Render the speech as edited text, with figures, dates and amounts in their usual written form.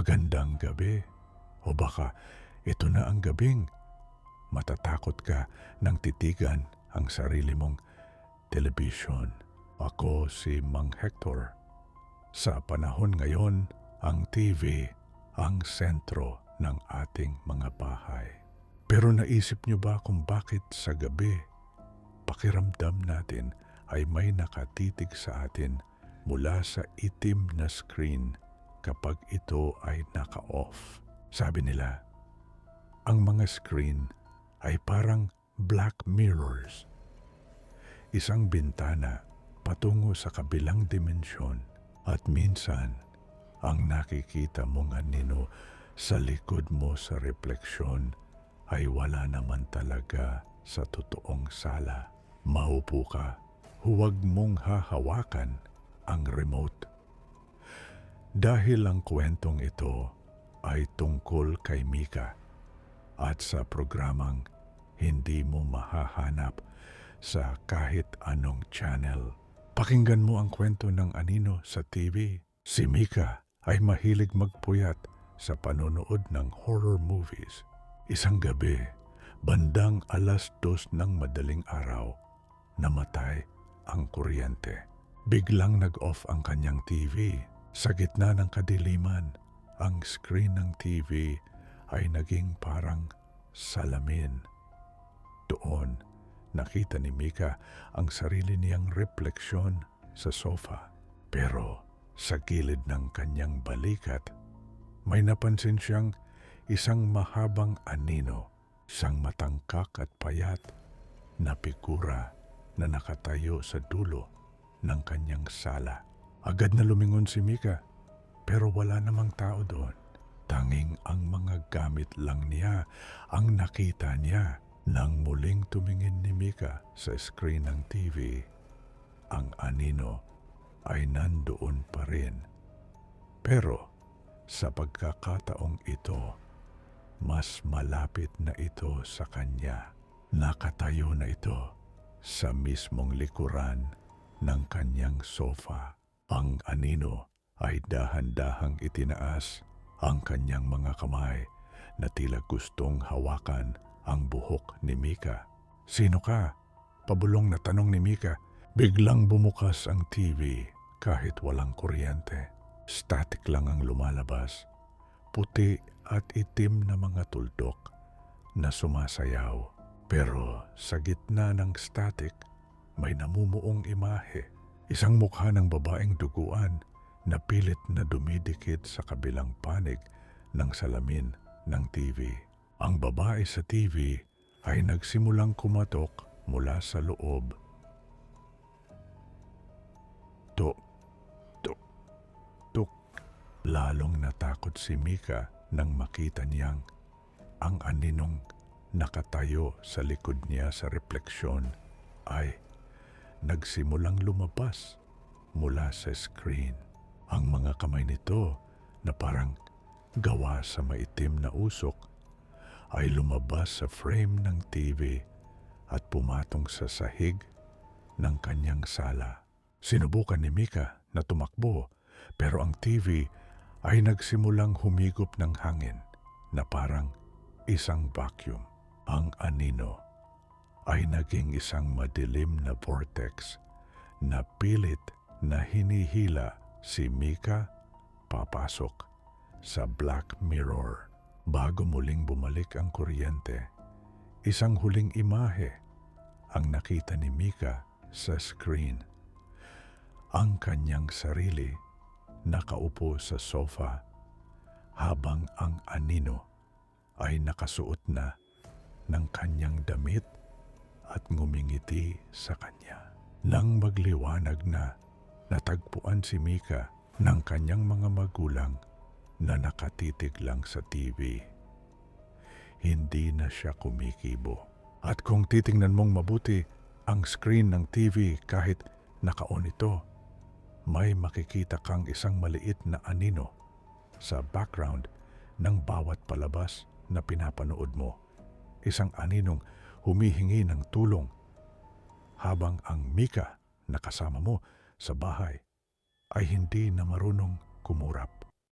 magandang gabi. O baka ito na ang gabing matatakot ka nang titigan ang sarili mong telebisyon. Ako si Mang Hector. Sa panahon ngayon, ang TV ang sentro ng ating mga bahay. Pero naisip niyo ba kung bakit sa gabi, pakiramdam natin ay may nakatitig sa atin mula sa itim na screen kapag ito ay naka-off? Sabi nila, ang mga screen ay parang black mirrors. Isang bintana patungo sa kabilang dimensyon at minsan ang nakikita mong anino sa likod mo sa refleksyon ay wala naman talaga sa totoong sala. Maupo ka, huwag mong hahawakan ang remote. Dahil ang kwentong ito ay tungkol kay Mika at sa programang hindi mo mahahanap sa kahit anong channel. Pakinggan mo ang kwento ng anino sa TV. Si Mika ay mahilig magpuyat sa panonood ng horror movies. Isang gabi, bandang 2:00 ng madaling araw, namatay ang kuryente. Biglang nag-off ang kanyang TV. Sa gitna ng kadiliman, ang screen ng TV ay naging parang salamin. Doon, nakita ni Mika ang sarili niyang refleksyon sa sofa. Pero sa gilid ng kanyang balikat, may napansin siyang isang mahabang anino, isang matangkak at payat na figura na nakatayo sa dulo ng kanyang sala. Agad na lumingon si Mika, pero wala namang tao doon. Tanging ang mga gamit lang niya ang nakita niya. Nang muling tumingin ni Mika sa screen ng TV, ang anino ay nandoon pa rin. Pero sa pagkakataong ito, mas malapit na ito sa kanya. Nakatayo na ito sa mismong likuran ng kanyang sofa. Ang anino ay dahan-dahang itinaas ang kanyang mga kamay na tila gustong hawakan ang buhok ni Mika. Sino ka? Pabulong na tanong ni Mika. Biglang bumukas ang TV kahit walang kuryente. Static lang ang lumalabas. Puti at itim na mga tuldok na sumasayaw. Pero sa gitna ng static, may namumuong imahe. Isang mukha ng babaeng duguan na pilit na dumidikit sa kabilang panig ng salamin ng TV. Ang babae sa TV ay nagsimulang kumatok mula sa loob. Tuk, tuk, tuk. Lalong natakot si Mika nang makita niyang ang aninong nakatayo sa likod niya sa refleksyon ay nagsimulang lumabas mula sa screen. Ang mga kamay nito na parang gawa sa maitim na usok ay lumabas sa frame ng TV at pumatong sa sahig ng kanyang sala. Sinubukan ni Mika na tumakbo, pero ang TV ay nagsimulang humigop ng hangin na parang isang vacuum. Ang anino ay naging isang madilim na vortex na pilit na hinihila si Mika papasok sa Black Mirror. Bago muling bumalik ang kuryente, isang huling imahe ang nakita ni Mika sa screen. Ang kanyang sarili nakaupo sa sofa habang ang anino ay nakasuot na ng kanyang damit at ngumingiti sa kanya. Nang magliwanag na, natagpuan si Mika ng kanyang mga magulang na nakatitig lang sa TV. Hindi na siya kumikibo. At kung titingnan mong mabuti ang screen ng TV kahit naka-on ito, may makikita kang isang maliit na anino sa background ng bawat palabas na pinapanood mo. Isang aninong humihingi ng tulong habang ang Mika na kasama mo sa bahay ay hindi na marunong kumurap.